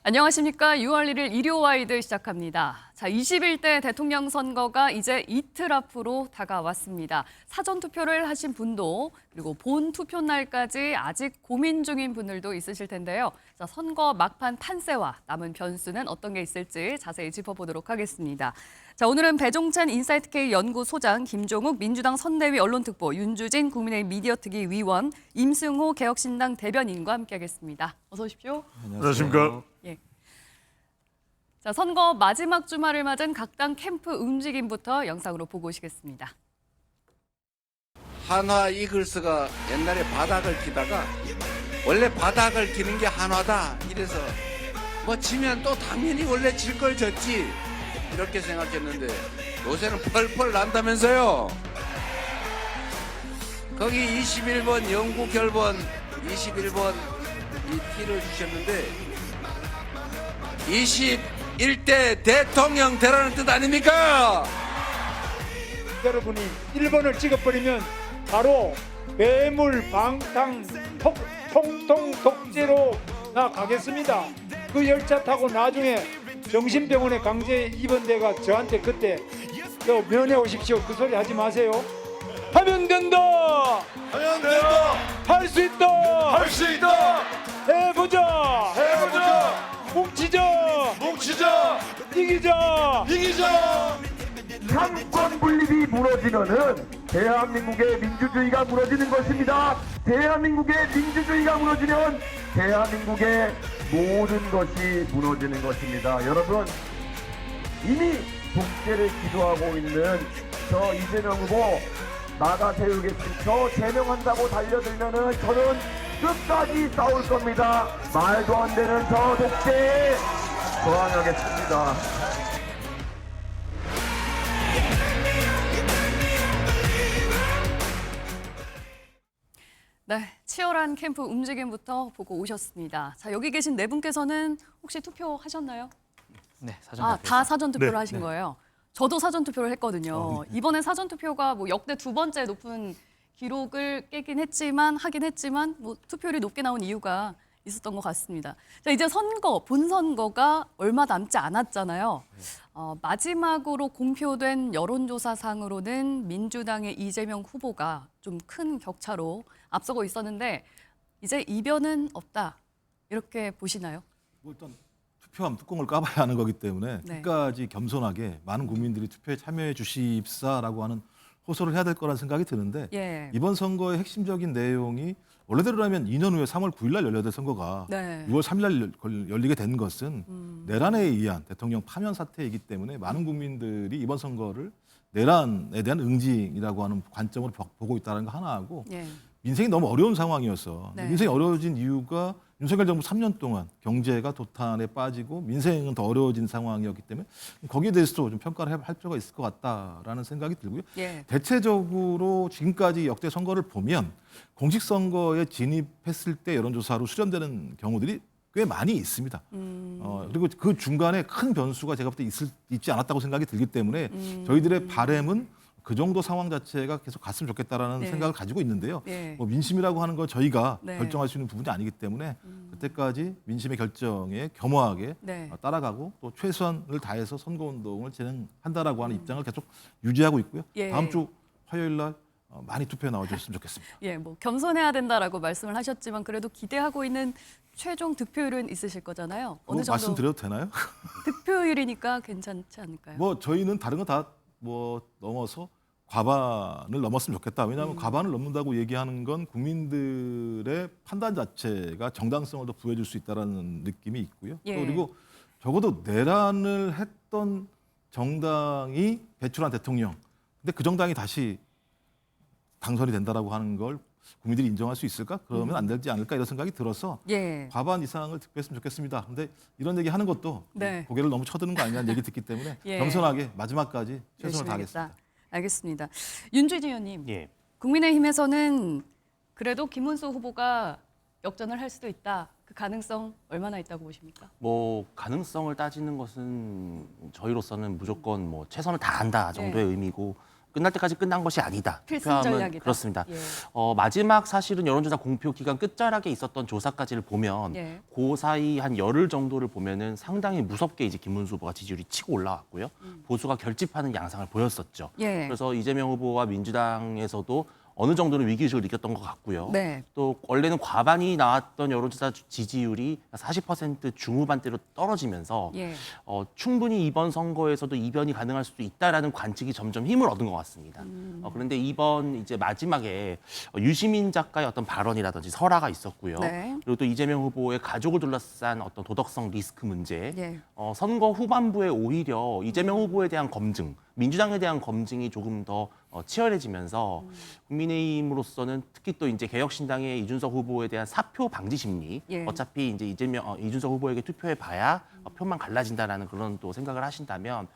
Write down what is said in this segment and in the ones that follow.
안녕하십니까. 6월 1일 일요와이드 시작합니다. 자, 21대 대통령 선거가 이제 이틀 앞으로 다가왔습니다. 사전투표를 하신 분도 그리고 본 투표 날까지 아직 고민 중인 분들도 있으실 텐데요. 자, 선거 막판 판세와 남은 변수는 어떤 게 있을지 자세히 짚어보도록 하겠습니다. 자, 오늘은 배종찬 인사이트K 연구소장, 김종욱 민주당 선대위 언론특보, 윤주진 국민의힘 미디어특위 위원, 임승호 개혁신당 대변인과 함께하겠습니다. 어서 오십시오. 안녕하십니까. 예. 자, 선거 마지막 주말을 맞은 각 당 캠프 움직임부터 영상으로 보고 오시겠습니다. 한화 이글스가 옛날에 바닥을 기다가 원래 바닥을 기는 게 한화다 이래서 뭐 지면 또 당연히 원래 질 걸 졌지 이렇게 생각했는데 요새는 펄펄 난다면서요. 거기 21번 영구 결번 21번 이 티를 주셨는데 21대 대통령 되라는 뜻 아닙니까? 여러분이 1번을 찍어버리면 바로 괴물 방탕 통통 독재로 나가겠습니다. 그 열차 타고 나중에 정신병원에 강제 입원돼가 저한테 그때 면회 오십시오 그 소리 하지 마세요. 하면 된다. 하면 된다. 할 수 있다. 할 수 있다. 해보자. 해보자. 뭉치자. 뭉치자. 이기자. 이기자. 상권 분립이 무너지면은 대한민국의 민주주의가 무너지는 것입니다. 대한민국의 민주주의가 무너지면 대한민국의 모든 것이 무너지는 것입니다. 여러분, 이미 독재를 기도하고 있는 저 이재명 후보 나가 세우겠습니다. 저 제명한다고 달려들면은 저는 끝까지 싸울 겁니다. 말도 안 되는 저 독재에 저항하겠습니다. 네, 치열한 캠프 움직임부터 보고 오셨습니다. 자, 여기 계신 네 분께서는 혹시 투표하셨나요? 네, 사전 아, 다 사전 투표를 네, 하신 거예요. 저도 사전 투표를 했거든요. 이번에 사전 투표가 뭐 역대 두 번째 높은 기록을 깨긴 했지만 하긴 했지만 뭐 투표율이 높게 나온 이유가 있었던 것 같습니다. 자, 이제 본선거가 얼마 남지 않았잖아요. 마지막으로 공표된 여론조사상으로는 민주당의 이재명 후보가 좀 큰 격차로 앞서고 있었는데 이제 이변은 없다. 이렇게 보시나요? 뭐 일단 투표함 뚜껑을 까봐야 하는 거기 때문에 네. 끝까지 겸손하게 많은 국민들이 투표에 참여해 주십사라고 하는 호소를 해야 될 거라는 생각이 드는데 예. 이번 선거의 핵심적인 내용이 원래대로라면 2년 후에 3월 9일 날 열려야 될 선거가 네. 6월 3일 날 열리게 된 것은 내란에 의한 대통령 파면 사태이기 때문에 많은 국민들이 이번 선거를 내란에 대한 응징이라고 하는 관점으로 보고 있다는 거 하나하고 예. 민생이 너무 어려운 상황이었어. 네. 민생이 어려워진 이유가 윤석열 정부 3년 동안 경제가 도탄에 빠지고 민생은 더 어려워진 상황이었기 때문에 거기에 대해서도 좀 평가를 할 필요가 있을 것 같다라는 생각이 들고요. 예. 대체적으로 지금까지 역대 선거를 보면 공직선거에 진입했을 때 여론조사로 수렴되는 경우들이 꽤 많이 있습니다. 그리고 그 중간에 큰 변수가 제가 볼 때 있지 않았다고 생각이 들기 때문에 저희들의 바람은 그 정도 상황 자체가 계속 갔으면 좋겠다라는 네. 생각을 가지고 있는데요. 네. 뭐 민심이라고 하는 건 저희가 네. 결정할 수 있는 부분이 아니기 때문에 그때까지 민심의 결정에 겸허하게 네. 따라가고 또 최선을 다해서 선거운동을 진행한다라고 하는 입장을 계속 유지하고 있고요. 예. 다음 주 화요일 날 많이 투표에 나와주셨으면 좋겠습니다. 예, 뭐 겸손해야 된다라고 말씀을 하셨지만 그래도 기대하고 있는 최종 득표율은 있으실 거잖아요. 어느 그거 정도 말씀드려도 되나요? 득표율이니까 괜찮지 않을까요? 뭐 저희는 다른 거 다 뭐 넘어서 과반을 넘었으면 좋겠다. 왜냐하면 과반을 넘는다고 얘기하는 건 국민들의 판단 자체가 정당성을 더 부여줄 수 있다는 느낌이 있고요. 예. 그리고 적어도 내란을 했던 정당이 배출한 대통령, 근데 그 정당이 다시 당선이 된다라고 하는 걸 국민들이 인정할 수 있을까? 그러면 안 되지 않을까 이런 생각이 들어서 예. 과반 이상을 득표했으면 좋겠습니다. 근데 이런 얘기 하는 것도 네. 고개를 너무 쳐드는 거 아니냐는 얘기 듣기 때문에 예. 겸손하게 마지막까지 최선을 열심히 다하겠습니다. 하겠다. 알겠습니다. 윤주진 의원님, 예. 국민의힘에서는 그래도 김문수 후보가 역전을 할 수도 있다. 그 가능성 얼마나 있다고 보십니까? 뭐 가능성을 따지는 것은 저희로서는 무조건 뭐 최선을 다한다 정도의 네. 의미고 끝날 때까지 끝난 것이 아니다. 필승 투표함은 전략이다. 그렇습니다. 예. 마지막 사실은 여론조사 공표 기간 끝자락에 있었던 조사까지를 보면 예. 그 사이 한 열흘 정도를 보면은 상당히 무섭게 이제 김문수 후보가 지지율이 치고 올라왔고요. 보수가 결집하는 양상을 보였었죠. 예. 그래서 이재명 후보와 민주당에서도 어느 정도는 위기의식을 느꼈던 것 같고요. 네. 또 원래는 과반이 나왔던 여론조사 지지율이 40% 중후반대로 떨어지면서 예. 충분히 이번 선거에서도 이변이 가능할 수도 있다라는 관측이 점점 힘을 얻은 것 같습니다. 그런데 이번 이제 마지막에 유시민 작가의 어떤 발언이라든지 설화가 있었고요. 네. 그리고 또 이재명 후보의 가족을 둘러싼 어떤 도덕성 리스크 문제, 예. 선거 후반부에 오히려 이재명 후보에 대한 검증, 민주당에 대한 검증이 조금 더 치열해지면서 국민의힘으로서는 특히 또 이제 개혁신당의 이준석 후보에 대한 사표 방지 심리, 예. 어차피 이제 이준석 후보에게 투표해 봐야 표만 갈라진다라는 그런 또 생각을 하신다면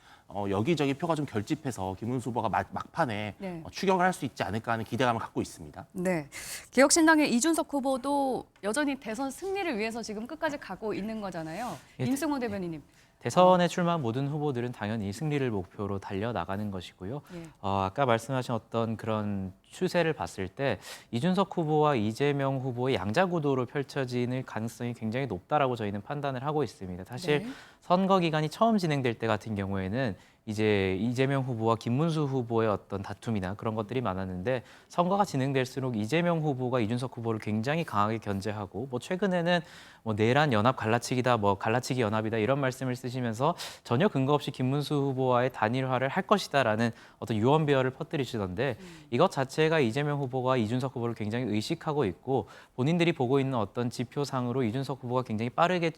여기저기 표가 좀 결집해서 김문수 후보가 막판에 네. 추격을 할 수 있지 않을까 하는 기대감을 갖고 있습니다. 네. 개혁신당의 이준석 후보도 여전히 대선 승리를 위해서 지금 끝까지 가고 있는 거잖아요. 예, 임승호 대변인님. 대선에 출마한 모든 후보들은 당연히 승리를 목표로 달려나가는 것이고요. 예. 아까 말씀하신 어떤 그런 추세를 봤을 때 이준석 후보와 이재명 후보의 양자 구도로 펼쳐지는 가능성이 굉장히 높다라고 저희는 판단을 하고 있습니다. 사실 네. 선거 기간이 처음 진행될 때 같은 경우에는 이제 이재명 후보와 김문수 후보의 어떤 다툼이나 그런 것들이 많았는데 선거가 진행될수록 이재명 후보가 이준석 후보를 굉장히 강하게 견제하고 뭐 최근에는 뭐 내란 연합 갈라치기다, 뭐 갈라치기 연합이다 이런 말씀을 쓰시면서 전혀 근거 없이 김문수 후보와의 단일화를 할 것이다라는 어떤 유언비어를 퍼뜨리시던데 이것 자체가 이재명 후보가 이준석 후보를 굉장히 의식하고 있고 본인들이 보고 있는 어떤 지표상으로 이준석 후보가 굉장히 빠르게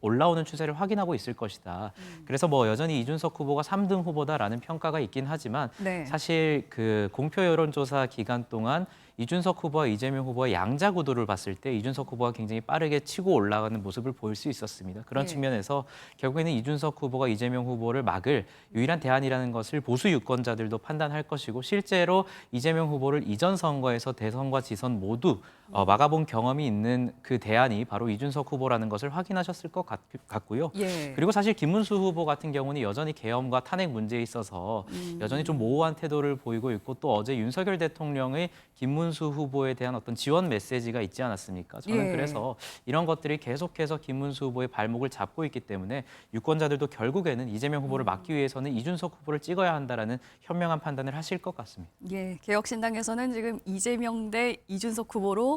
올라오는 추세를 확인하고 있을 것이다. 그래서 뭐 여전히 이준석 후보가 3등 후보다라는 평가가 있긴 하지만 네. 사실 그 공표 여론조사 기간 동안 이준석 후보와 이재명 후보의 양자 구도를 봤을 때 이준석 후보가 굉장히 빠르게 치고 올라가는 모습을 보일 수 있었습니다. 그런 네. 측면에서 결국에는 이준석 후보가 이재명 후보를 막을 유일한 대안이라는 것을 보수 유권자들도 판단할 것이고 실제로 이재명 후보를 이전 선거에서 대선과 지선 모두 막아본 경험이 있는 그 대안이 바로 이준석 후보라는 것을 확인하셨을 것 같고요. 예. 그리고 사실 김문수 후보 같은 경우는 여전히 계엄과 탄핵 문제에 있어서 여전히 좀 모호한 태도를 보이고 있고 또 어제 윤석열 대통령의 김문수 후보에 대한 어떤 지원 메시지가 있지 않았습니까? 저는 예. 그래서 이런 것들이 계속해서 김문수 후보의 발목을 잡고 있기 때문에 유권자들도 결국에는 이재명 후보를 막기 위해서는 이준석 후보를 찍어야 한다라는 현명한 판단을 하실 것 같습니다. 예, 개혁신당에서는 지금 이재명 대 이준석 후보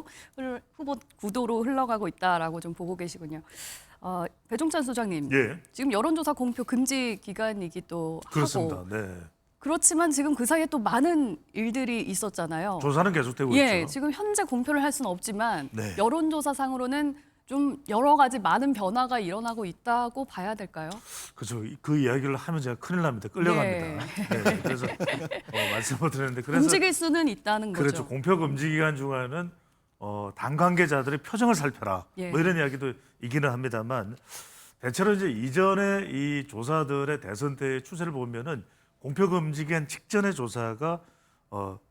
구도로 흘러가고 있다라고 좀 보고 계시군요. 배종찬 소장님, 예, 지금 여론조사 공표 금지 기간이기도 그렇습니다. 하고 네. 그렇지만 지금 그 사이에 또 많은 일들이 있었잖아요. 조사는 계속되고 예, 있죠. 지금 현재 공표를 할 수는 없지만 네. 여론조사상으로는 좀 여러 가지 많은 변화가 일어나고 있다고 봐야 될까요? 그렇죠. 그 이야기를 하면 제가 큰일 납니다. 끌려갑니다. 네, 그래서 말씀을 드렸는데 그래서 움직일 수는 있다는 거죠. 그렇죠. 공표 금지 기간 중에는 당 관계자들의 표정을 살펴라. 예. 뭐 이런 이야기도 있기는 합니다만 대체로 이제 이전에 이 조사들의 대선 때의 추세를 보면은 공표 금지 기간 직전의 조사가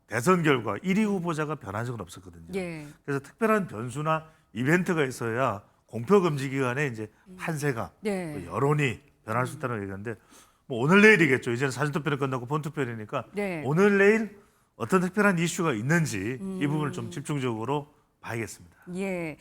대선 결과 1위 후보자가 변한 적은 없었거든요. 예. 그래서 특별한 변수나 이벤트가 있어야 공표 금지 기간에 이제 판세가 네. 또 여론이 변할 수 있다는 얘기인데 뭐 오늘 내일이겠죠. 이제는 사전 투표는 끝나고 본 투표니까 네. 오늘 내일 어떤 특별한 이슈가 있는지 이 부분을 좀 집중적으로 봐야겠습니다. 예.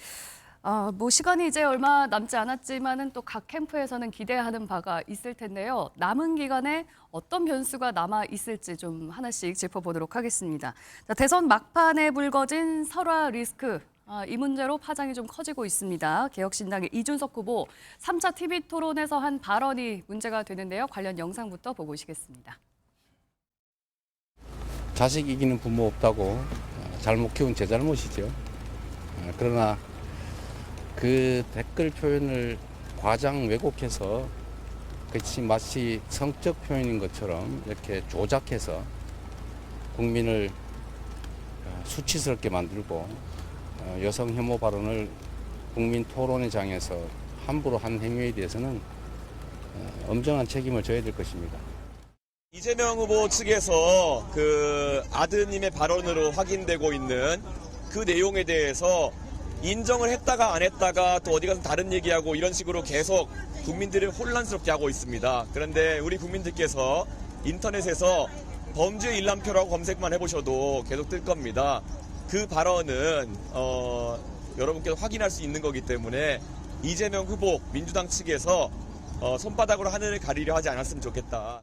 뭐 시간이 이제 얼마 남지 않았지만은 또 각 캠프에서는 기대하는 바가 있을 텐데요. 남은 기간에 어떤 변수가 남아 있을지 좀 하나씩 짚어보도록 하겠습니다. 자, 대선 막판에 불거진 설화 리스크. 이 문제로 파장이 좀 커지고 있습니다. 개혁신당의 이준석 후보 3차 TV 토론에서 한 발언이 문제가 되는데요. 관련 영상부터 보고 오시겠습니다. 자식 이기는 부모 없다고 잘못 키운 제 잘못이죠. 그러나 그 댓글 표현을 과장 왜곡해서 그치 마치 성적 표현인 것처럼 이렇게 조작해서 국민을 수치스럽게 만들고 여성 혐오 발언을 국민 토론회 장에서 함부로 한 행위에 대해서는 엄정한 책임을 져야 될 것입니다. 이재명 후보 측에서 그 아드님의 발언으로 확인되고 있는 그 내용에 대해서 인정을 했다가 안 했다가 또 어디 가서 다른 얘기하고 이런 식으로 계속 국민들을 혼란스럽게 하고 있습니다. 그런데 우리 국민들께서 인터넷에서 범죄 일람표라고 검색만 해보셔도 계속 뜰 겁니다. 그 발언은 여러분께서 확인할 수 있는 거기 때문에 이재명 후보 민주당 측에서 손바닥으로 하늘을 가리려 하지 않았으면 좋겠다.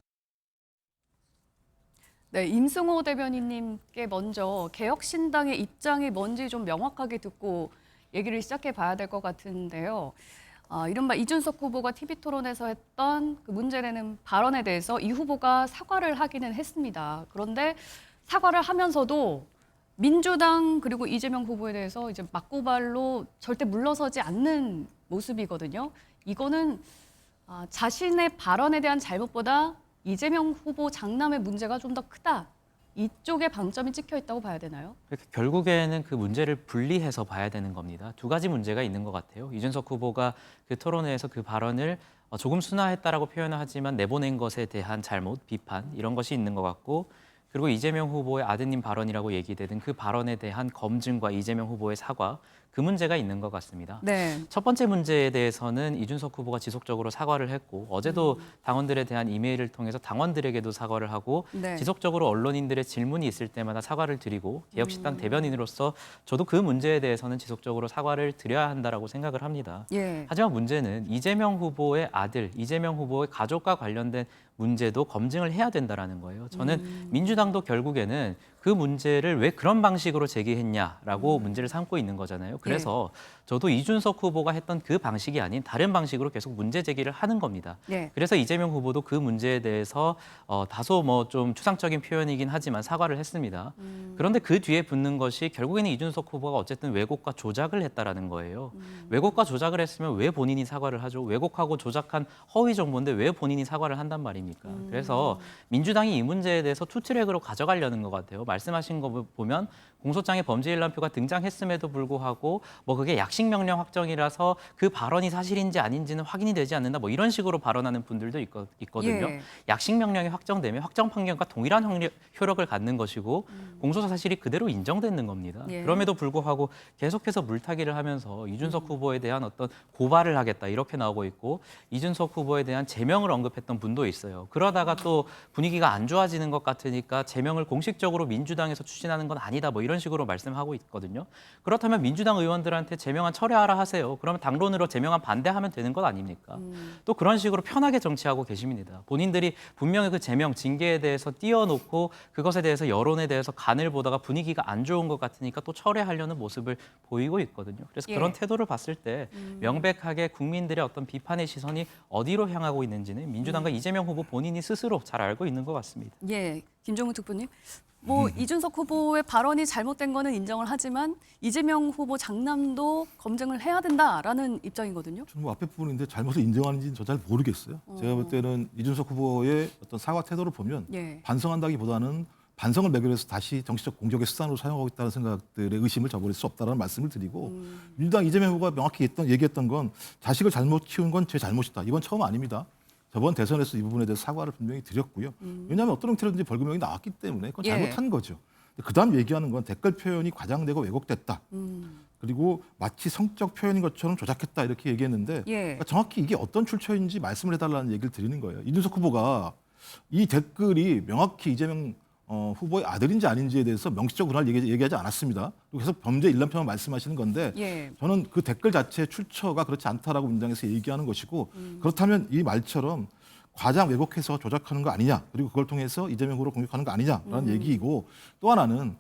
네, 임승호 대변인님께 먼저 개혁신당의 입장이 뭔지 좀 명확하게 듣고 얘기를 시작해 봐야 될 것 같은데요. 이른바 이준석 후보가 TV토론에서 했던 그 문제되는 발언에 대해서 이 후보가 사과를 하기는 했습니다. 그런데 사과를 하면서도 민주당 그리고 이재명 후보에 대해서 이제 맞고발로 절대 물러서지 않는 모습이거든요. 이거는 자신의 발언에 대한 잘못보다 이재명 후보 장남의 문제가 좀 더 크다. 이쪽에 방점이 찍혀 있다고 봐야 되나요? 결국에는 그 문제를 분리해서 봐야 되는 겁니다. 두 가지 문제가 있는 것 같아요. 이준석 후보가 그 토론회에서 그 발언을 조금 순화했다라고 표현을 하지만 내보낸 것에 대한 잘못, 비판 이런 것이 있는 것 같고, 그리고 이재명 후보의 아드님 발언이라고 얘기되는 그 발언에 대한 검증과 이재명 후보의 사과, 그 문제가 있는 것 같습니다. 네. 첫 번째 문제에 대해서는 이준석 후보가 지속적으로 사과를 했고, 어제도 당원들에 대한 이메일을 통해서 당원들에게도 사과를 하고, 네. 지속적으로 언론인들의 질문이 있을 때마다 사과를 드리고, 개혁신당 대변인으로서 저도 그 문제에 대해서는 지속적으로 사과를 드려야 한다라고 생각을 합니다. 예. 하지만 문제는 이재명 후보의 아들, 이재명 후보의 가족과 관련된 문제도 검증을 해야 된다라는 거예요. 저는 민주당도 결국에는 그 문제를 왜 그런 방식으로 제기했냐라고 문제를 삼고 있는 거잖아요. 그래서 저도 이준석 후보가 했던 그 방식이 아닌 다른 방식으로 계속 문제 제기를 하는 겁니다. 예. 그래서 이재명 후보도 그 문제에 대해서 다소 뭐 좀 추상적인 표현이긴 하지만 사과를 했습니다. 그런데 그 뒤에 붙는 것이 결국에는 이준석 후보가 어쨌든 왜곡과 조작을 했다라는 거예요. 왜곡과 조작을 했으면 왜 본인이 사과를 하죠? 왜곡하고 조작한 허위 정보인데 왜 본인이 사과를 한단 말입니까? 그래서 민주당이 이 문제에 대해서 투트랙으로 가져가려는 것 같아요. 말씀하신 거 보면 공소장에 범죄 일람표가 등장했음에도 불구하고 뭐 그게 약식 명령 확정이라서 그 발언이 사실인지 아닌지는 확인이 되지 않는다, 뭐 이런 식으로 발언하는 분들도 있거든요. 예. 약식 명령이 확정되면 확정 판결과 동일한 효력을 갖는 것이고 공소사 사실이 그대로 인정되는 겁니다. 예. 그럼에도 불구하고 계속해서 물타기를 하면서 이준석 후보에 대한 어떤 고발을 하겠다 이렇게 나오고 있고, 이준석 후보에 대한 제명을 언급했던 분도 있어요. 그러다가 또 분위기가 안 좋아지는 것 같으니까 제명을 공식적으로 민주당에서 추진하는 건 아니다, 뭐 이런 식으로 말씀하고 있거든요. 그렇다면 민주당 의원들한테 제명안 철회하라 하세요. 그러면 당론으로 제명안 반대하면 되는 것 아닙니까? 또 그런 식으로 편하게 정치하고 계십니다. 본인들이 분명히 그 제명, 징계에 대해서 띄워놓고 그것에 대해서 여론에 대해서 간을 보다가 분위기가 안 좋은 것 같으니까 또 철회하려는 모습을 보이고 있거든요. 그래서 예. 그런 태도를 봤을 때 명백하게 국민들의 어떤 비판의 시선이 어디로 향하고 있는지는 민주당과 이재명 후보 본인이 스스로 잘 알고 있는 것 같습니다. 예. 김종우 특보님. 뭐 이준석 후보의 발언이 잘못된 거는 인정을 하지만 이재명 후보 장남도 검증을 해야 된다라는 입장이거든요. 저는 뭐 앞에 부분인데 잘못을 인정하는지는 저 잘 모르겠어요. 제가 볼 때는 이준석 후보의 어떤 사과 태도를 보면 예. 반성한다기보다는 반성을 매개해서 다시 정치적 공격의 수단으로 사용하고 있다는 생각들의 의심을 저버릴 수 없다는 말씀을 드리고, 민주당 이재명 후보가 명확히 얘기했던 건 자식을 잘못 키운 건 제 잘못이다. 이건 처음 아닙니다. 저번 대선에서 이 부분에 대해서 사과를 분명히 드렸고요. 왜냐하면 어떤 형태로든지 벌금형이 나왔기 때문에 그건 예. 잘못한 거죠. 그다음 얘기하는 건 댓글 표현이 과장되고 왜곡됐다. 그리고 마치 성적 표현인 것처럼 조작했다 이렇게 얘기했는데, 예. 그러니까 정확히 이게 어떤 출처인지 말씀을 해달라는 얘기를 드리는 거예요. 이준석 후보가 이 댓글이 명확히 이재명 후보의 아들인지 아닌지에 대해서 명시적으로 얘기하지 않았습니다. 그리고 계속 범죄 일람표만 말씀하시는 건데, 예. 저는 그 댓글 자체의 출처가 그렇지 않다라고 민주당에서 얘기하는 것이고, 그렇다면 이 말처럼 과장 왜곡해서 조작하는 거 아니냐, 그리고 그걸 통해서 이재명 후보를 공격하는 거 아니냐라는 얘기이고, 또 하나는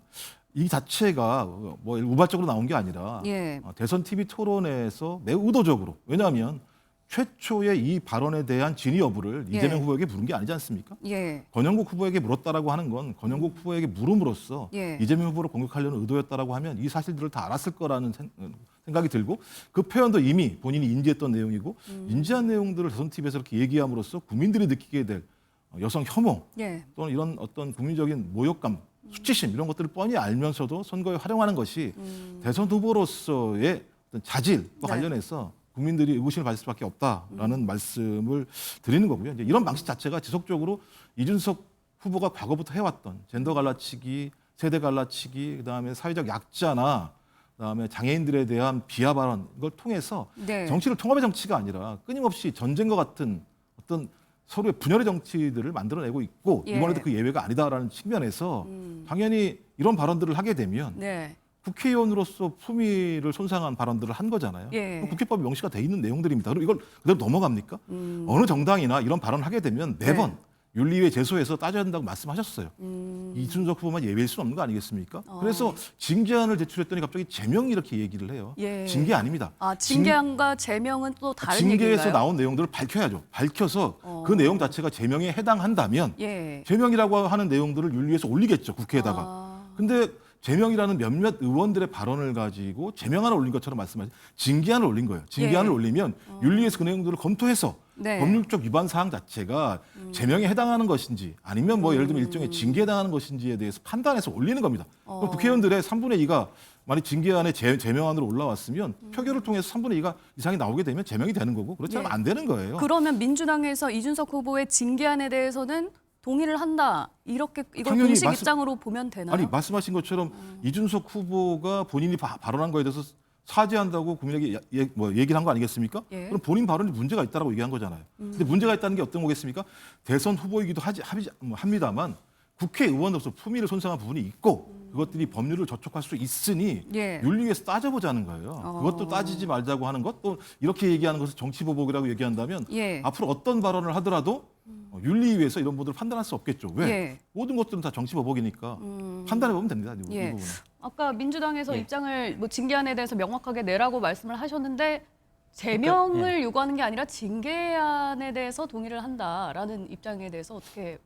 이 자체가 뭐 우발적으로 나온 게 아니라 예. 대선 TV 토론에서 매우 의도적으로, 왜냐하면 최초의 이 발언에 대한 진위 여부를 예. 이재명 후보에게 물은 게 아니지 않습니까? 예. 권영국 후보에게 물었다라고 하는 건 권영국 후보에게 물음으로써 예. 이재명 후보를 공격하려는 의도였다라고 하면 이 사실들을 다 알았을 거라는 생각이 들고, 그 표현도 이미 본인이 인지했던 내용이고, 인지한 내용들을 대선 TV에서 이렇게 얘기함으로써 국민들이 느끼게 될 여성 혐오 예. 또는 이런 어떤 국민적인 모욕감, 수치심 이런 것들을 뻔히 알면서도 선거에 활용하는 것이 대선 후보로서의 어떤 자질과 네. 관련해서 국민들이 의구심을 가질 수밖에 없다라는 말씀을 드리는 거고요. 이제 이런 방식 자체가 지속적으로 이준석 후보가 과거부터 해왔던 젠더 갈라치기, 세대 갈라치기, 그다음에 사회적 약자나 그다음에 장애인들에 대한 비하 발언, 이걸 통해서 네. 정치를 통합의 정치가 아니라 끊임없이 전쟁과 같은 어떤 서로의 분열의 정치들을 만들어내고 있고 예. 이번에도 그 예외가 아니다라는 측면에서 당연히 이런 발언들을 하게 되면 네. 국회의원으로서 품위를 손상한 발언들을 한 거잖아요. 예. 그럼 국회법에 명시가 돼 있는 내용들입니다. 그럼 이걸 그대로 넘어갑니까? 어느 정당이나 이런 발언을 하게 되면 매번 네. 윤리위에 제소해서 따져야 한다고 말씀하셨어요. 이준석 후보만 예외일 수 없는 거 아니겠습니까? 그래서 징계안을 제출했더니 갑자기 제명이 이렇게 얘기를 해요. 예. 징계 아닙니다. 아, 징계안과 제명은 또 다른 징계에서 얘기인가요? 나온 내용들을 밝혀야죠. 밝혀서 그 내용 자체가 제명에 해당한다면 예. 제명이라고 하는 내용들을 윤리위에서 올리겠죠. 국회에다가. 아. 근데 제명이라는 몇몇 의원들의 발언을 가지고 제명안을 올린 것처럼 말씀하신 징계안을 올린 거예요. 징계안을 예. 올리면 윤리위에서 그 내용들을 검토해서 네. 법률적 위반 사항 자체가 제명에 해당하는 것인지 아니면 뭐 예를 들면 일종의 징계에 해당하는 것인지에 대해서 판단해서 올리는 겁니다. 그럼 국회의원들의 3분의 2가 만약 징계안에 제명안으로 올라왔으면 표결을 통해서 3분의 2가 이상이 나오게 되면 제명이 되는 거고 그렇지 않으면 예. 안 되는 거예요. 그러면 민주당에서 이준석 후보의 징계안에 대해서는 동의를 한다. 이렇게 이걸 당연히 공식 말씀- 입장으로 보면 되나요? 아니 말씀하신 것처럼 이준석 후보가 본인이 발언한 거에 대해서 사죄한다고 국민에게 얘기를 한 거 아니겠습니까? 예. 그럼 본인 발언이 문제가 있다라고 얘기한 거잖아요. 근데 문제가 있다는 게 어떤 거겠습니까? 대선 후보이기도 합니다만 국회의원으로서 품위를 손상한 부분이 있고 그것들이 법률을 저촉할 수 있으니 예. 윤리위에서 따져보자는 거예요. 그것도 따지지 말자고 하는 것, 또 이렇게 얘기하는 것을 정치보복이라고 얘기한다면 예. 앞으로 어떤 발언을 하더라도 윤리위에서 이런 부분을 판단할 수 없겠죠. 왜? 예. 모든 것들은 다 정치보복이니까 판단해 보면 됩니다. 이 예. 부분은. 아까 민주당에서 예. 입장을 뭐 징계안에 대해서 명확하게 내라고 말씀을 하셨는데 제명을 그러니까, 요구하는 게 아니라 징계안에 대해서 동의를 한다라는 입장에 대해서 어떻게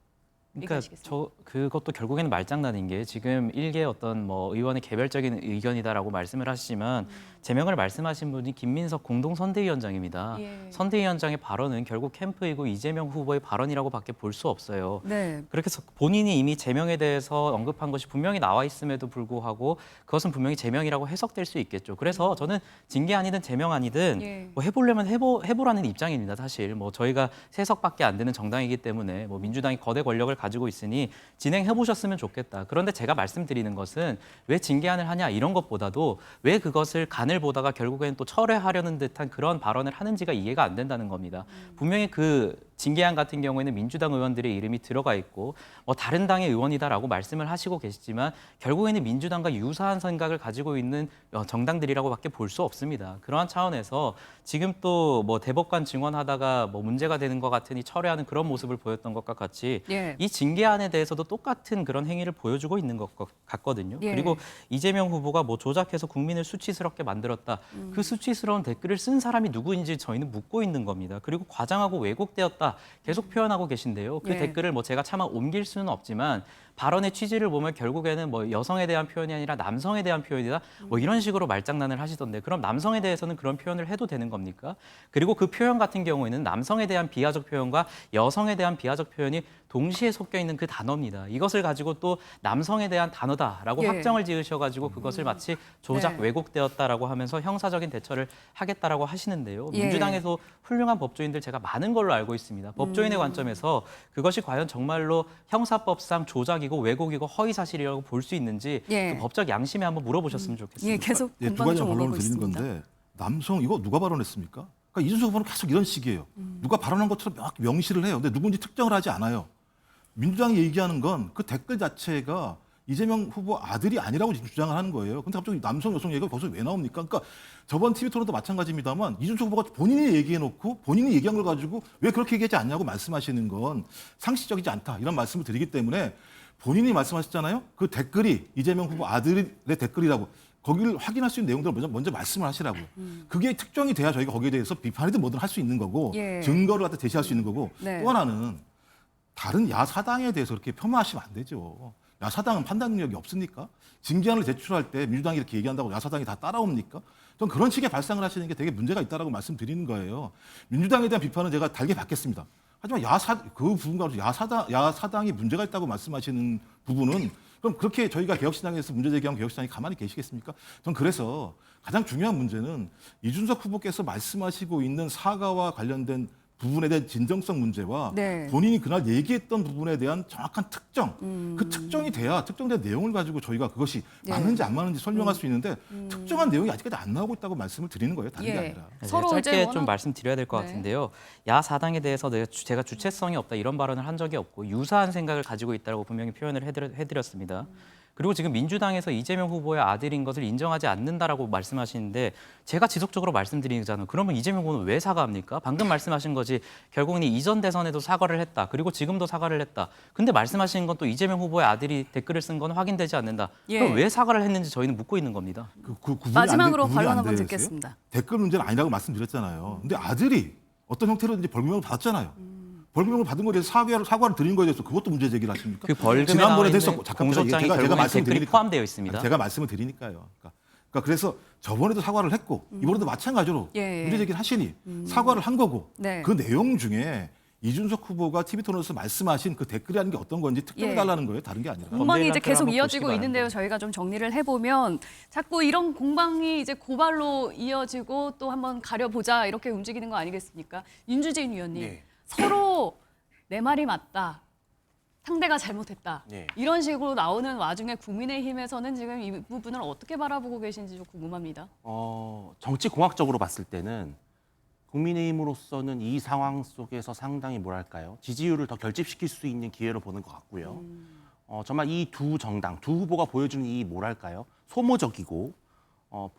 그러니까 얘기하시겠습니까? 그것도 결국에는 말장난인 게 지금 일개 어떤 뭐 의원의 개별적인 의견이다라고 말씀을 하시지만 제명을 말씀하신 분이 김민석 공동선대위원장입니다. 예. 선대위원장의 발언은 결국 캠프이고 이재명 후보의 발언이라고밖에 볼 수 없어요. 네. 그렇게 해서 본인이 이미 제명에 대해서 언급한 것이 분명히 나와 있음에도 불구하고 그것은 분명히 제명이라고 해석될 수 있겠죠. 그래서 저는 징계 아니든 제명 아니든 예. 뭐 해보려면 해보라는 입장입니다. 사실 뭐 저희가 3석밖에 안 되는 정당이기 때문에 뭐 민주당이 거대 권력을 가지고 있으니 진행해 보셨으면 좋겠다. 그런데 제가 말씀드리는 것은 왜 징계안을 하냐 이런 것보다도 왜 그것을 간을 보다가 결국에는 또 철회하려는 듯한 그런 발언을 하는지가 이해가 안 된다는 겁니다. 분명히 그 징계안 같은 경우에는 민주당 의원들의 이름이 들어가 있고 뭐 다른 당의 의원이다라고 말씀을 하시고 계시지만 결국에는 민주당과 유사한 생각을 가지고 있는 정당들이라고밖에 볼 수 없습니다. 그러한 차원에서 지금 또 뭐 대법관 증언하다가 뭐 문제가 되는 것 같으니 철회하는 그런 모습을 보였던 것과 같이 예. 이 징계안에 대해서도 똑같은 그런 행위를 보여주고 있는 것 같거든요. 예. 그리고 이재명 후보가 뭐 조작해서 국민을 수치스럽게 만들었다. 그 수치스러운 댓글을 쓴 사람이 누구인지 저희는 묻고 있는 겁니다. 그리고 과장하고 왜곡되었다. 계속 표현하고 계신데요. 그 예. 댓글을 뭐 제가 차마 옮길 수는 없지만 발언의 취지를 보면 결국에는 뭐 여성에 대한 표현이 아니라 남성에 대한 표현이다. 뭐 이런 식으로 말장난을 하시던데 그럼 남성에 대해서는 그런 표현을 해도 되는 겁니까? 그리고 그 표현 같은 경우에는 남성에 대한 비하적 표현과 여성에 대한 비하적 표현이 동시에 섞여 있는 그 단어입니다. 이것을 가지고 또 남성에 대한 단어다라고 예. 확정을 지으셔가지고 그것을 마치 조작 네. 왜곡되었다라고 하면서 형사적인 대처를 하겠다라고 하시는데요. 예. 민주당에서 훌륭한 법조인들 제가 많은 걸로 알고 있습니다. 법조인의 관점에서 그것이 과연 정말로 형사법상 조작이고 왜곡이고 허위사실이라고 볼 수 있는지 예. 그 법적 양심에 한번 물어보셨으면 좋겠습니다. 예, 계속 예, 두 공방을 가지 좀 반론을 오가고 드리는 있습니다. 건데 남성 이거 누가 발언했습니까? 그러니까 이준석 후보는 계속 이런 식이에요. 누가 발언한 것처럼 명확히 명시를 해요. 근데 누군지 특정을 하지 않아요. 민주당이 얘기하는 건 그 댓글 자체가 이재명 후보 아들이 아니라고 지금 주장을 하는 거예요. 근데 갑자기 남성, 여성 얘기가 거기서 왜 나옵니까? 그러니까 저번 TV 토론도 마찬가지입니다만 이준석 후보가 본인이 얘기해놓고 본인이 얘기한 걸 가지고 왜 그렇게 얘기하지 않냐고 말씀하시는 건 상식적이지 않다. 이런 말씀을 드리기 때문에 본인이 말씀하셨잖아요. 그 댓글이 이재명 후보 아들의 댓글이라고 거기를 확인할 수 있는 내용들을 먼저 말씀을 하시라고요. 그게 특정이 돼야 저희가 거기에 대해서 비판이든 뭐든 할 수 있는 거고 예. 증거를 갖다 제시할 수 있는 거고 네. 또 하나는 다른 야사당에 대해서 그렇게 폄하하시면 안 되죠. 야사당은 판단 능력이 없습니까? 징계안을 제출할 때 민주당이 이렇게 얘기한다고 야사당이 다 따라옵니까? 전 그런 식의 발상을 하시는 게 되게 문제가 있다라고 말씀드리는 거예요. 민주당에 대한 비판은 제가 달게 받겠습니다. 하지만 그 부분과 야사당이 문제가 있다고 말씀하시는 부분은 그럼 그렇게 저희가 개혁신당에서 문제 제기하면 개혁신당이 가만히 계시겠습니까? 전 그래서 가장 중요한 문제는 이준석 후보께서 말씀하시고 있는 사과와 관련된 부분에 대한 진정성 문제와 네. 본인이 그날 얘기했던 부분에 대한 정확한 특정, 그 특정이 돼야 특정된 내용을 가지고 저희가 그것이 네. 맞는지 안 맞는지 설명할 수 있는데 특정한 내용이 아직까지 안 나오고 있다고 말씀을 드리는 거예요. 다른 게 예. 아니라. 서로 짧게 이제 좀 워낙- 말씀드려야 될 것 네. 같은데요. 야 사당에 대해서 제가 주체성이 없다 이런 발언을 한 적이 없고 유사한 생각을 가지고 있다고 분명히 표현을 해드렸습니다. 그리고 지금 민주당에서 이재명 후보의 아들인 것을 인정하지 않는다라고 말씀하시는데 제가 지속적으로 말씀드리잖아요. 그러면 이재명 후보는 왜 사과합니까? 방금 말씀하신 거지 결국은 이전 대선에도 사과를 했다. 그리고 지금도 사과를 했다. 근데 말씀하신 건 또 이재명 후보의 아들이 댓글을 쓴 건 확인되지 않는다. 예. 그럼 왜 사과를 했는지 저희는 묻고 있는 겁니다. 구분이 마지막으로 구분이 발언 안 한번 되어 있어요? 듣겠습니다. 댓글 문제는 아니라고 말씀드렸잖아요. 근데 아들이 어떤 형태로든지 벌금형을 받았잖아요. 벌금형을 받은 거에 대해서 사과를 드린 거에 대해서 그것도 문제 제기를 하십니까? 그 벌금에 나와 지난번에 있는 됐었고 잠깐 공소장이 제가 결국엔 댓글이 말씀드리니까 포함되어 있습니다. 제가 말씀을 드리니까요. 그러니까 그래서 저번에도 사과를 했고 이번에도 마찬가지로 예. 문제 제기를 하시니 사과를 한 거고 네. 그 내용 중에 이준석 후보가 TV 토론에서 말씀하신 그 댓글이라는 게 어떤 건지 특정해 예. 달라는 거예요. 다른 게 아니라. 공방이 이제 검증 계속 한번 이어지고 보시기 있는데요. 바랍니다. 저희가 좀 정리를 해보면 자꾸 이런 공방이 이제 고발로 이어지고 또 한번 가려보자 이렇게 움직이는 거 아니겠습니까? 윤주진 위원님 네. 서로 내 말이 맞다. 상대가 잘못했다. 네. 이런 식으로 나오는 와중에 국민의힘에서는 지금 이 부분을 어떻게 바라보고 계신지 좀 궁금합니다. 정치 공학적으로 봤을 때는 국민의힘으로서는 이 상황 속에서 상당히 뭐랄까요 지지율을 더 결집시킬 수 있는 기회로 보는 것 같고요. 정말 이 두 정당, 두 후보가 보여주는 이 뭐랄까요 소모적이고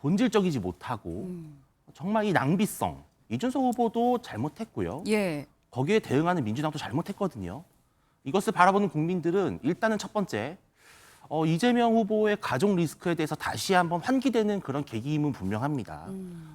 본질적이지 못하고 정말 이 낭비성 이준석 후보도 잘못했고요. 예. 거기에 대응하는 민주당도 잘못했거든요. 이것을 바라보는 국민들은 일단은 첫 번째 이재명 후보의 가족 리스크에 대해서 다시 한번 환기되는 그런 계기임은 분명합니다.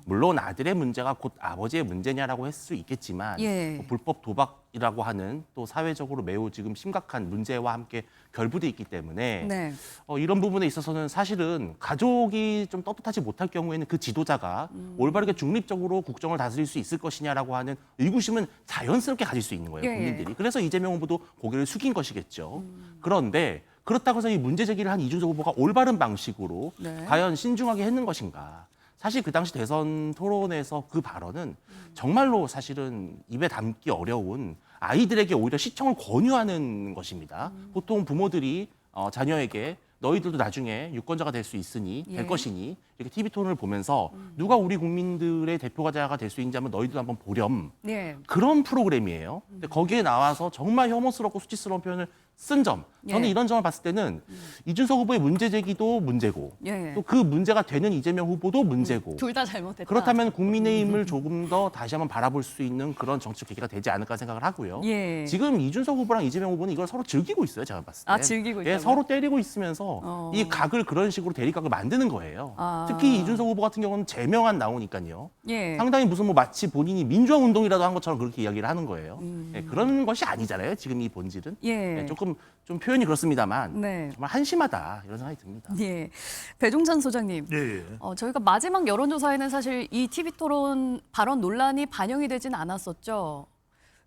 물론 아들의 문제가 곧 아버지의 문제냐라고 했을 수 있겠지만 예. 불법 도박이라고 하는 또 사회적으로 매우 지금 심각한 문제와 함께 결부돼 있기 때문에 네. 이런 부분에 있어서는 사실은 가족이 좀 떳떳하지 못할 경우에는 그 지도자가 올바르게 중립적으로 국정을 다스릴 수 있을 것이냐라고 하는 의구심은 자연스럽게 가질 수 있는 거예요, 예. 국민들이. 그래서 이재명 후보도 고개를 숙인 것이겠죠. 그런데 그렇다고 해서 이 문제 제기를 한 이준석 후보가 올바른 방식으로 네. 과연 신중하게 했는 것인가. 사실 그 당시 대선 토론에서 그 발언은 정말로 사실은 입에 담기 어려운 아이들에게 오히려 시청을 권유하는 것입니다. 보통 부모들이 자녀에게 너희들도 나중에 유권자가 될 수 있으니 예. 될 것이니 이렇게 TV 토론을 보면서 누가 우리 국민들의 대표자가 될 수 있는지 한번 너희들도 한번 보렴. 네. 그런 프로그램이에요. 근데 거기에 나와서 정말 혐오스럽고 수치스러운 표현을 쓴 점. 저는 예. 이런 점을 봤을 때는 이준석 후보의 문제 제기도 문제고 예. 또 그 문제가 되는 이재명 후보도 문제고 둘 다 잘못했다. 그렇다면 국민의힘을 조금 더 다시 한번 바라볼 수 있는 그런 정치적 계기가 되지 않을까 생각을 하고요. 예. 지금 이준석 후보랑 이재명 후보는 이걸 서로 즐기고 있어요. 제가 봤을 때. 아, 즐기고 예, 있다고요? 서로 때리고 있으면서 이 각을 그런 식으로 대립각을 만드는 거예요. 아. 특히 이준석 후보 같은 경우는 제명안 나오니까요. 예. 상당히 무슨 뭐 마치 본인이 민주화 운동이라도 한 것처럼 그렇게 이야기를 하는 거예요. 예, 그런 것이 아니잖아요. 지금 이 본질은. 예. 예, 조금 좀 표현이 그렇습니다만 네. 정말 한심하다 이런 생각이 듭니다. 예. 배종찬 소장님. 예, 예. 저희가 마지막 여론조사에는 사실 이 TV 토론 발언 논란이 반영이 되진 않았었죠.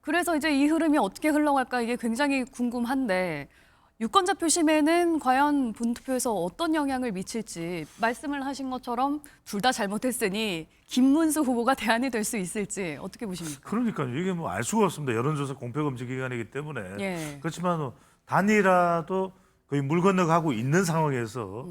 그래서 이제 이 흐름이 어떻게 흘러갈까 이게 굉장히 궁금한데 유권자 표심에는 과연 본투표에서 어떤 영향을 미칠지 말씀을 하신 것처럼 둘 다 잘못했으니 김문수 후보가 대안이 될 수 있을지 어떻게 보십니까? 그러니까요. 이게 뭐 알 수가 없습니다. 여론조사 공표검증 기간이기 때문에. 예. 그렇지만 단이라도 거의 물 건너가고 있는 상황에서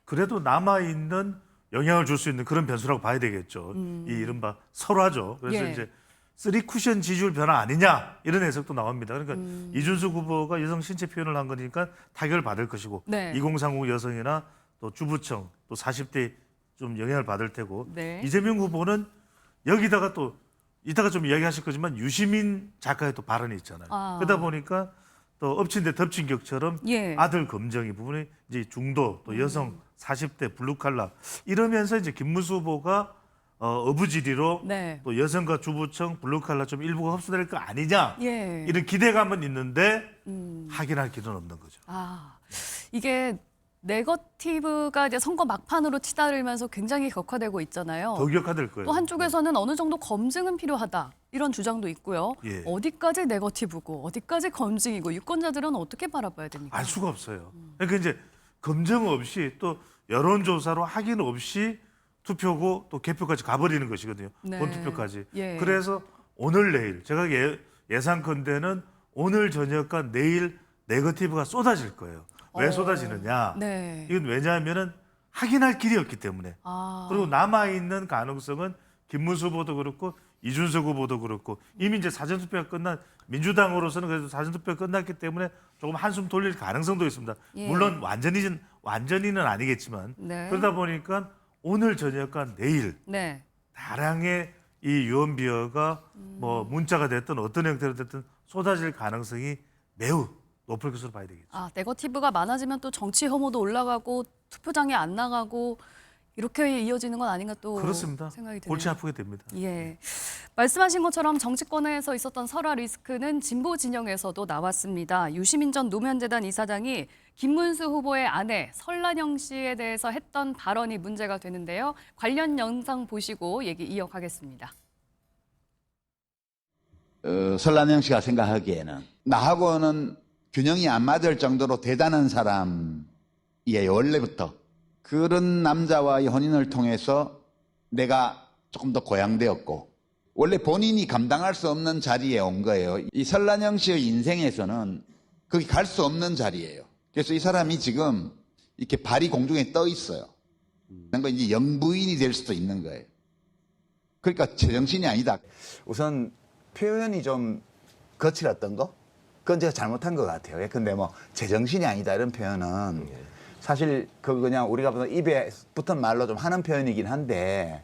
그래도 남아있는 영향을 줄 수 있는 그런 변수라고 봐야 되겠죠. 이 이른바 설화죠. 그래서 예. 이제 3쿠션 지지율 변화 아니냐 이런 해석도 나옵니다. 그러니까 이준석 후보가 여성 신체 표현을 한 거니까 타격을 받을 것이고 네. 2030 여성이나 또 주부층 또 40대 좀 영향을 받을 테고 네. 이재명 후보는 여기다가 또 이따가 좀 이야기하실 거지만 유시민 작가의 또 발언이 있잖아요. 아. 그러다 보니까 또 엎친 데 덮친 격처럼 예. 아들 검증 이 부분이 이제 중도 또 여성 40대 블루칼라 이러면서 이제 김문수 후보가 어부지리로 네. 또 여성과 주부층 블루칼라 좀 일부가 흡수될 거 아니냐 예. 이런 기대감은 있는데 확인할 길은 없는 거죠. 아, 이게 네거티브가 이제 선거 막판으로 치달으면서 굉장히 격화되고 있잖아요. 더 격화될 거예요. 또 한쪽에서는 어느 정도 검증은 필요하다 이런 주장도 있고요. 예. 어디까지 네거티브고 어디까지 검증이고 유권자들은 어떻게 바라봐야 됩니까? 알 수가 없어요. 그러니까 이제 검증 없이 또 여론조사로 확인 없이 투표고 또 개표까지 가버리는 것이거든요. 네. 본투표까지. 예. 그래서 오늘 내일 제가 예상컨대는 오늘 저녁과 내일 네거티브가 쏟아질 거예요. 왜 쏟아지느냐? 네. 이건 왜냐하면은 확인할 길이 없기 때문에. 그리고 남아있는 가능성은 김문수 후보도 그렇고 이준석 후보도 그렇고 이미 이제 사전투표가 끝난 민주당으로서는 그래도 사전투표가 끝났기 때문에 조금 한숨 돌릴 가능성도 있습니다. 예. 물론 완전히는 아니겠지만 네. 그러다 보니까 오늘 저녁과 내일 네. 다량의 이 유언비어가 뭐 문자가 됐든 어떤 형태로 됐든 쏟아질 가능성이 매우 높을 것으로 봐야 되겠죠. 네거티브가 많아지면 또 정치 혐오도 올라가고 투표장에 안 나가고 이렇게 이어지는 건 아닌가 또 그렇습니다. 생각이 드네요. 골치 아프게 됩니다. 예. 말씀하신 것처럼 정치권에서 있었던 설화 리스크는 진보 진영에서도 나왔습니다. 유시민 전 노무현재단 이사장이 김문수 후보의 아내 설란영 씨에 대해서 했던 발언이 문제가 되는데요. 관련 영상 보시고 얘기 이어가겠습니다. 설란영 씨가 생각하기에는 나하고는 균형이 안 맞을 정도로 대단한 사람이에요. 원래부터. 그런 남자와의 혼인을 통해서 내가 조금 더 고양되었고 원래 본인이 감당할 수 없는 자리에 온 거예요. 이 설란영 씨의 인생에서는 거기 갈 수 없는 자리예요. 그래서 이 사람이 지금 이렇게 발이 공중에 떠 있어요. 그러니까 이제 영부인이 될 수도 있는 거예요. 그러니까 제정신이 아니다. 우선 표현이 좀 거칠었던 거? 그건 제가 잘못한 것 같아요. 근데 뭐 제정신이 아니다 이런 표현은 사실 그 그냥 우리가 보통 입에 붙은 말로 좀 하는 표현이긴 한데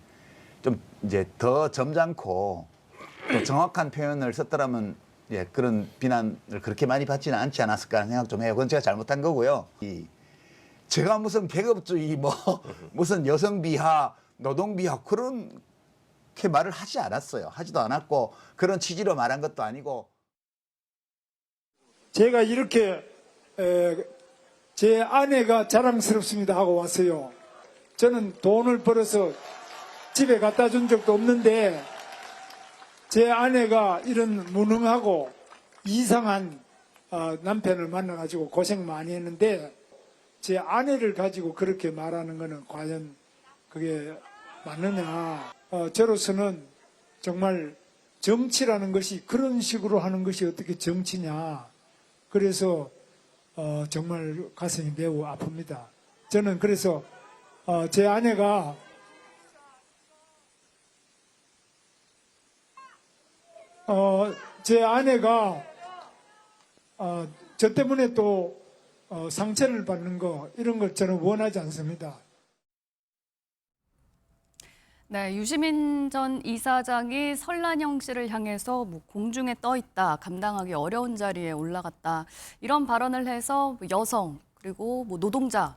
좀 이제 더 점잖고 또 정확한 표현을 썼더라면 예, 그런 비난을 그렇게 많이 받지는 않지 않았을까 하는 생각 좀 해요. 그건 제가 잘못한 거고요. 제가 무슨 계급주의 뭐 무슨 여성 비하, 노동 비하 그렇게 말을 하지 않았어요. 하지도 않았고 그런 취지로 말한 것도 아니고. 제가 이렇게 제 아내가 자랑스럽습니다 하고 왔어요. 저는 돈을 벌어서 집에 갖다 준 적도 없는데 제 아내가 이런 무능하고 이상한 남편을 만나가지고 고생 많이 했는데 제 아내를 가지고 그렇게 말하는 거는 과연 그게 맞느냐. 저로서는 정말 정치라는 것이 그런 식으로 하는 것이 어떻게 정치냐. 그래서 정말 가슴이 매우 아픕니다. 저는 그래서 제 아내가 저 때문에 또 상처를 받는 거 이런 걸 저는 원하지 않습니다. 네, 유시민 전 이사장이 설란영 씨를 향해서 뭐 공중에 떠 있다, 감당하기 어려운 자리에 올라갔다 이런 발언을 해서 여성 그리고 뭐 노동자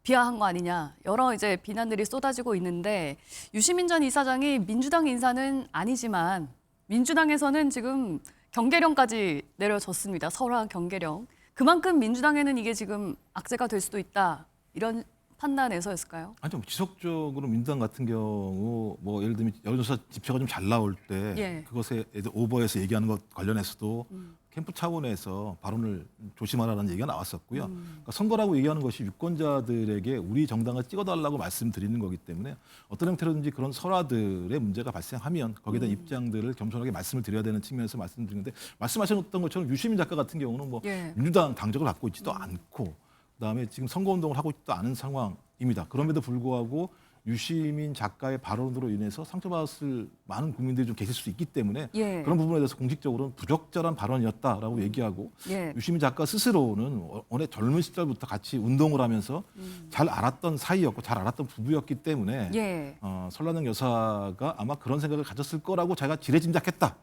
비하한 거 아니냐 여러 이제 비난들이 쏟아지고 있는데 유시민 전 이사장이 민주당 인사는 아니지만 민주당에서는 지금 경계령까지 내려졌습니다. 설화 경계령. 그만큼 민주당에는 이게 지금 악재가 될 수도 있다 이런 판단에서였을까요? 아니요, 지속적으로 민주당 같은 경우 뭐 예를 들면 여론조사 지표가 좀 잘 나올 때 예. 그것에 오버해서 얘기하는 것 관련해서도 캠프 차원에서 발언을 조심하라는 얘기가 나왔었고요. 그러니까 선거라고 얘기하는 것이 유권자들에게 우리 정당을 찍어달라고 말씀드리는 거기 때문에 어떤 형태로든지 그런 설화들의 문제가 발생하면 거기에 대한 입장들을 겸손하게 말씀을 드려야 되는 측면에서 말씀드리는데 말씀하셨던 것처럼 유시민 작가 같은 경우는 뭐 예. 민주당 당적을 갖고 있지도 않고 그다음에 지금 선거운동을 하고 있지도 않은 상황입니다. 그럼에도 불구하고 유시민 작가의 발언으로 인해서 상처받았을 많은 국민들이 좀 계실 수 있기 때문에 예. 그런 부분에 대해서 공식적으로는 부적절한 발언이었다라고 얘기하고 예. 유시민 작가 스스로는 원래 젊은 시절부터 같이 운동을 하면서 잘 알았던 사이였고 잘 알았던 부부였기 때문에 예. 설란영 여사가 아마 그런 생각을 가졌을 거라고 제가 지레짐작했다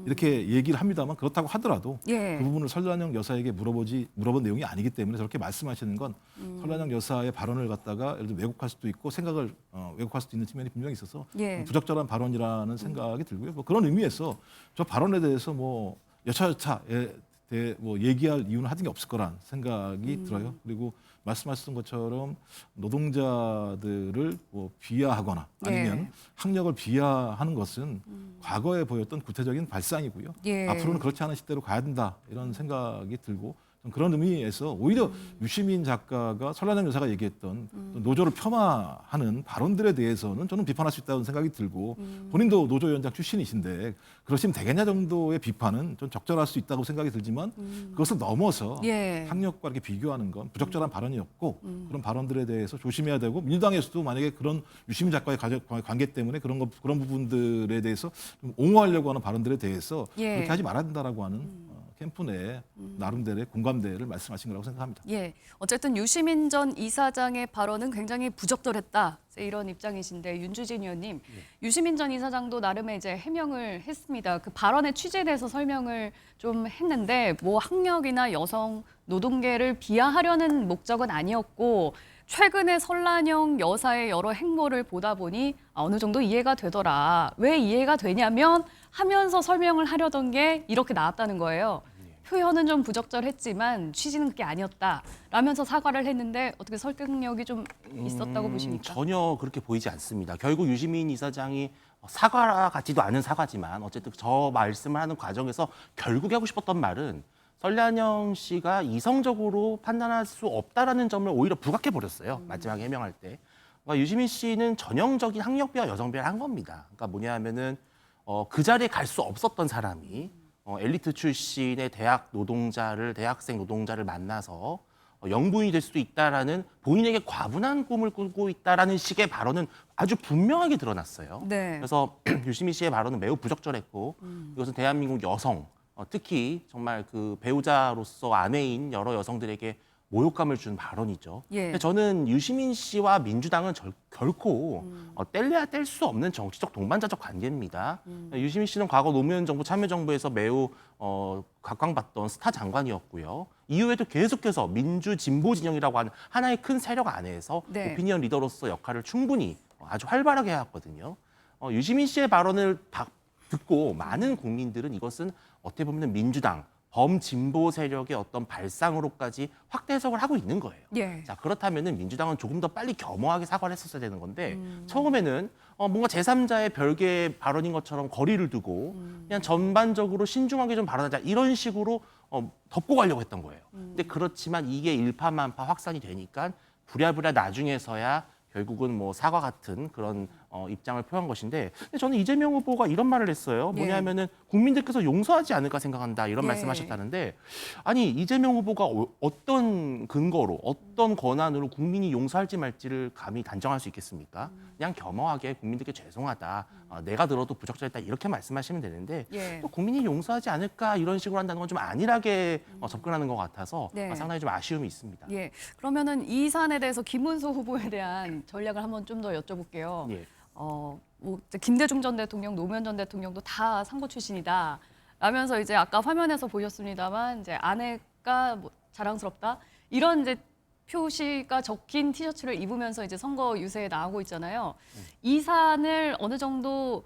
이렇게 얘기를 합니다만 그렇다고 하더라도 예. 그 부분을 설란영 여사에게 물어본 내용이 아니기 때문에 저렇게 말씀하시는 건 설란영 여사의 발언을 갖다가 예를 들어 왜곡할 수도 있고 생각을 왜곡할 수도 있는 측면이 분명히 있어서 예. 부적절한 발언이라는 생각이 들고요. 뭐 그런 의미에서 저 발언에 대해서 뭐 여차여차에 대해 뭐 얘기할 이유는 하던 게 없을 거란 생각이 들어요. 그리고 말씀하셨던 것처럼 노동자들을 뭐 비하하거나 아니면 예. 학력을 비하하는 것은 과거에 보였던 구태적인 발상이고요. 예. 앞으로는 그렇지 않은 시대로 가야 된다 이런 생각이 들고 그런 의미에서 오히려 유시민 작가가 설란영 여사가 얘기했던 노조를 폄하하는 발언들에 대해서는 저는 비판할 수 있다는 생각이 들고 본인도 노조위원장 출신이신데 그러시면 되겠냐 정도의 비판은 좀 적절할 수 있다고 생각이 들지만 그것을 넘어서 예. 학력과 이렇게 비교하는 건 부적절한 발언이었고 그런 발언들에 대해서 조심해야 되고 민주당에서도 만약에 그런 유시민 작가의 관계 때문에 그런 부분들에 대해서 좀 옹호하려고 하는 발언들에 대해서 예. 그렇게 하지 말아야 된다라고 하는 캠프 내 나름대로의 공감대를 말씀하신 거라고 생각합니다. 예, 어쨌든 유시민 전 이사장의 발언은 굉장히 부적절했다. 이런 입장이신데 윤주진 의원님, 유시민 전 이사장도 나름의 이제 해명을 했습니다. 그 발언의 취지에 대해서 설명을 좀 했는데 뭐 학력이나 여성 노동계를 비하하려는 목적은 아니었고 최근에 설란영 여사의 여러 행보를 보다 보니 어느 정도 이해가 되더라. 왜 이해가 되냐면 하면서 설명을 하려던 게 이렇게 나왔다는 거예요. 표현은 좀 부적절했지만 취지는 그게 아니었다. 라면서 사과를 했는데 어떻게 설득력이 좀 있었다고 보십니까? 전혀 그렇게 보이지 않습니다. 결국 유시민 이사장이 사과 같지도 않은 사과지만 어쨌든 저 말씀을 하는 과정에서 결국에 하고 싶었던 말은 설란영 씨가 이성적으로 판단할 수 없다라는 점을 오히려 부각해 버렸어요. 마지막에 해명할 때. 그러니까 유시민 씨는 전형적인 학력비와 여성비를 한 겁니다. 그러니까 뭐냐 하면은 그 자리에 갈 수 없었던 사람이 엘리트 출신의 대학생 노동자를 만나서 영부인이 될 수도 있다라는 본인에게 과분한 꿈을 꾸고 있다라는 식의 발언은 아주 분명하게 드러났어요. 네. 그래서 유시민 씨의 발언은 매우 부적절했고 이것은 대한민국 여성, 특히 정말 그 배우자로서 아내인 여러 여성들에게 모욕감을 준 발언이죠. 예. 근데 저는 유시민 씨와 민주당은 결코 뗄래야 뗄 수 없는 정치적 동반자적 관계입니다. 유시민 씨는 과거 노무현 정부 참여정부에서 매우 각광받던 스타 장관이었고요. 이후에도 계속해서 민주 진보 진영이라고 하는 하나의 큰 세력 안에서 네. 오피니언 리더로서 역할을 충분히 아주 활발하게 해왔거든요. 유시민 씨의 발언을 듣고 많은 국민들은 이것은 어떻게 보면 민주당 범진보 세력의 어떤 발상으로까지 확대 해석을 하고 있는 거예요. 예. 자, 그렇다면은 민주당은 조금 더 빨리 겸허하게 사과를 했었어야 되는 건데 처음에는 뭔가 제3자의 별개의 발언인 것처럼 거리를 두고 그냥 전반적으로 신중하게 좀 발언하자 이런 식으로 덮고 가려고 했던 거예요. 근데 그렇지만 이게 일파만파 확산이 되니까 부랴부랴 나중에서야 결국은 뭐 사과 같은 그런 입장을 표한 것인데 근데 저는 이재명 후보가 이런 말을 했어요. 뭐냐면은 국민들께서 용서하지 않을까 생각한다 이런 예. 말씀하셨다는데 아니 이재명 후보가 어떤 근거로 어떤 권한으로 국민이 용서할지 말지를 감히 단정할 수 있겠습니까? 그냥 겸허하게 국민들께 죄송하다. 내가 들어도 부적절했다 이렇게 말씀하시면 되는데 예. 또 국민이 용서하지 않을까 이런 식으로 한다는 건 좀 안일하게 접근하는 것 같아서 네. 상당히 좀 아쉬움이 있습니다. 예. 그러면은 이 사안에 대해서 김문수 후보에 대한 전략을 한번 좀 더 여쭤볼게요. 예. 뭐 이제 김대중 전 대통령, 노무현 전 대통령도 다 상고 출신이다. 라면서 이제 아까 화면에서 보셨습니다만 이제 아내가 뭐 자랑스럽다 이런 이제 표시가 적힌 티셔츠를 입으면서 이제 선거 유세에 나오고 있잖아요. 이 사안을 어느 정도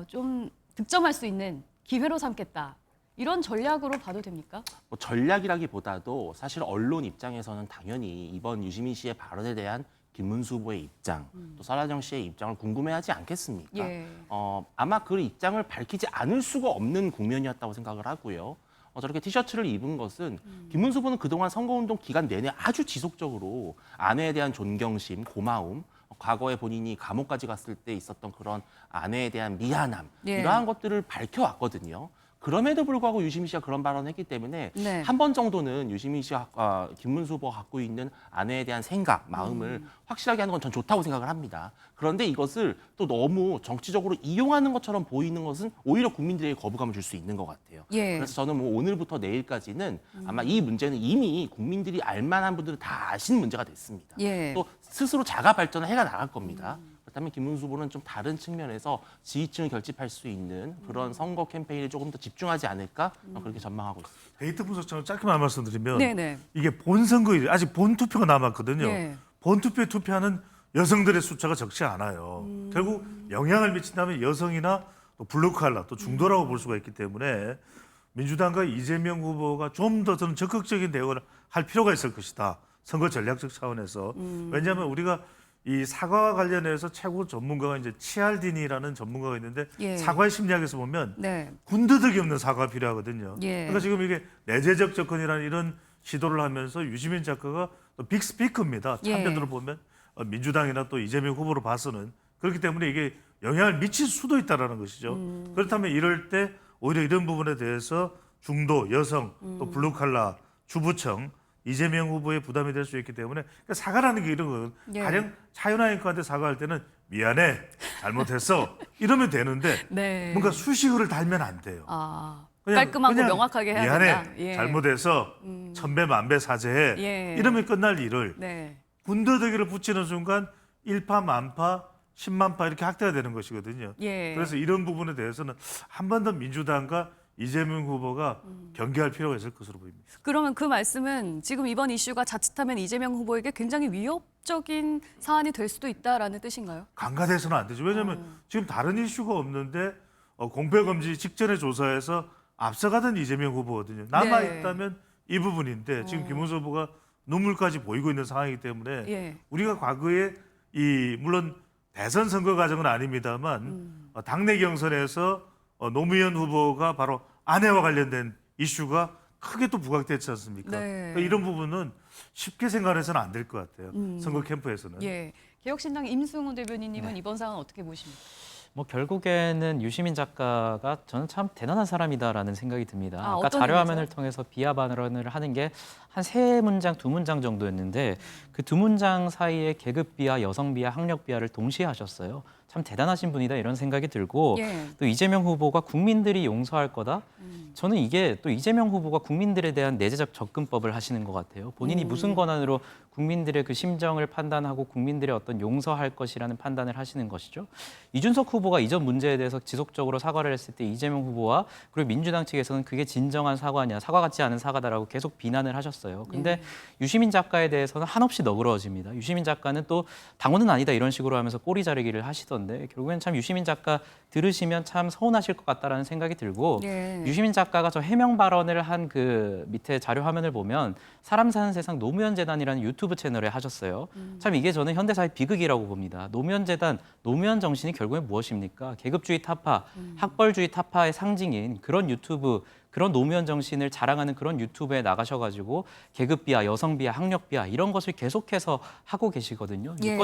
좀 득점할 수 있는 기회로 삼겠다. 이런 전략으로 봐도 됩니까? 뭐 전략이라기보다도 사실 언론 입장에서는 당연히 이번 유시민 씨의 발언에 대한 김문수 후보의 입장, 또 설란영 씨의 입장을 궁금해하지 않겠습니까? 예. 아마 그 입장을 밝히지 않을 수가 없는 국면이었다고 생각을 하고요. 저렇게 티셔츠를 입은 것은 김문수 후보는 그동안 선거운동 기간 내내 아주 지속적으로 아내에 대한 존경심, 고마움, 과거에 본인이 감옥까지 갔을 때 있었던 그런 아내에 대한 미안함, 예. 이러한 것들을 밝혀왔거든요. 그럼에도 불구하고 유시민 씨가 그런 발언을 했기 때문에 네. 한 번 정도는 유시민 씨와 김문수 후보가 갖고 있는 아내에 대한 생각, 마음을 확실하게 하는 건 전 좋다고 생각을 합니다. 그런데 이것을 또 너무 정치적으로 이용하는 것처럼 보이는 것은 오히려 국민들에게 거부감을 줄 수 있는 것 같아요. 예. 그래서 저는 뭐 오늘부터 내일까지는 아마 이 문제는 이미 국민들이 알만한 분들은 다 아시는 문제가 됐습니다. 예. 또 스스로 자가 발전을 해가 나갈 겁니다. 그렇다면 김문수 후보는 좀 다른 측면에서 지지층을 결집할 수 있는 그런 선거 캠페인에 조금 더 집중하지 않을까 그렇게 전망하고 있습니다. 데이터 분석처럼 짧게만 말씀드리면 네네. 이게 본선거일 아직 본투표가 남았거든요. 예. 본투표에 투표하는 여성들의 숫자가 적지 않아요. 결국 영향을 미친다면 여성이나 또 블루칼라 또 중도라고 볼 수가 있기 때문에 민주당과 이재명 후보가 좀 더 저는 적극적인 대응을 할 필요가 있을 것이다. 선거 전략적 차원에서. 왜냐하면 우리가 이 사과와 관련해서 최고 전문가가 이제 치알디니라는 전문가가 있는데 예. 사과의 심리학에서 보면 네. 군더더기 없는 사과가 필요하거든요. 예. 그러니까 지금 이게 내재적 접근이라는 이런 시도를 하면서 유시민 작가가 또 빅스피커입니다. 예. 참변으로 보면 민주당이나 또 이재명 후보로 봐서는 그렇기 때문에 이게 영향을 미칠 수도 있다라는 것이죠. 그렇다면 이럴 때 오히려 이런 부분에 대해서 중도, 여성, 또 블루칼라, 주부청 이재명 후보의 부담이 될 수 있기 때문에 그러니까 사과라는 게 이런 거예요. 예. 가령 차윤아 앵커한테 사과할 때는 미안해, 잘못했어 이러면 되는데 네. 뭔가 수식어를 달면 안 돼요. 아, 그냥- 깔끔하고 그냥 명확하게 해야 미안해, 된다. 예. 잘못해서 천배 만배 사죄해 예. 이러면 끝날 일을 네. 군더더기를 붙이는 순간 일파만파, 10만파 이렇게 확대가 되는 것이거든요. 예. 그래서 이런 부분에 대해서는 한 번 더 민주당과 이재명 후보가 경계할 필요가 있을 것으로 보입니다. 그러면 그 말씀은 지금 이번 이슈가 자칫하면 이재명 후보에게 굉장히 위협적인 사안이 될 수도 있다라는 뜻인가요? 간과돼서는 안 되죠. 왜냐하면 지금 다른 이슈가 없는데 공표검지 직전의 조사에서 앞서가던 이재명 후보거든요. 남아있다면 이 부분인데 지금 김문수 후보가 눈물까지 보이고 있는 상황이기 때문에 예. 우리가 과거에 물론 대선 선거 과정은 아닙니다만 당내 경선에서 노무현 후보가 바로 아내와 관련된 이슈가 크게 또 부각됐지 않습니까? 네. 그러니까 이런 부분은 쉽게 생각해서는 안 될 것 같아요. 선거 캠프에서는. 예. 개혁신당 임승훈 대변인님은 이번 사안 어떻게 보십니까? 뭐 결국에는 유시민 작가가 저는 참 대단한 사람이다라는 생각이 듭니다. 아, 아까 어떤 자료 의미죠? 화면을 통해서 비하 발언을 하는 게 한 3문장, 2문장 정도였는데 그 2문장 사이에 계급 비하, 여성 비하, 학력 비하를 동시에 하셨어요. 참 대단하신 분이다 이런 생각이 들고 예. 또 이재명 후보가 국민들이 용서할 거다. 저는 이게 또 이재명 후보가 국민들에 대한 내재적 접근법을 하시는 것 같아요. 본인이 무슨 권한으로 국민들의 그 심정을 판단하고 국민들의 어떤 용서할 것이라는 판단을 하시는 것이죠. 이준석 후보가 이전 문제에 대해서 지속적으로 사과를 했을 때 이재명 후보와 그리고 민주당 측에서는 그게 진정한 사과냐, 사과 같지 않은 사과다라고 계속 비난을 하셨어요. 근데 유시민 작가에 대해서는 한없이 너그러워집니다. 유시민 작가는 또 당원은 아니다 이런 식으로 하면서 꼬리 자르기를 하시던데 결국엔 참 유시민 작가 들으시면 참 서운하실 것 같다라는 생각이 들고 예. 유시민 작가가 저 해명 발언을 한 그 밑에 자료 화면을 보면 사람 사는 세상 노무현 재단이라는 유튜브 채널에 하셨어요. 참 이게 저는 현대사의 비극이라고 봅니다. 노무현 재단, 노무현 정신이 결국엔 무엇입니까? 계급주의 타파, 학벌주의 타파의 상징인 그런 유튜브, 그런 노무현 정신을 자랑하는 그런 유튜브에 나가셔가지고 계급 비하, 여성 비하, 학력 비하 이런 것을 계속해서 하고 계시거든요. 예.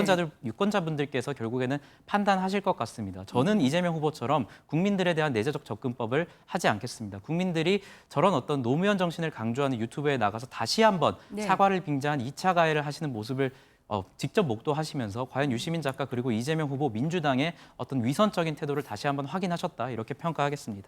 유권자분들께서 결국에는 판단하실 것 같습니다. 저는 이재명 후보처럼 국민들에 대한 내재적 접근법을 하지 않겠습니다. 국민들이 저런 어떤 노무현 정신을 강조하는 유튜브에 나가서 다시 한번 네. 사과를 빙자한 2차 가해를 하시는 모습을 직접 목도하시면서 과연 유시민 작가 그리고 이재명 후보 민주당의 어떤 위선적인 태도를 다시 한번 확인하셨다 이렇게 평가하겠습니다.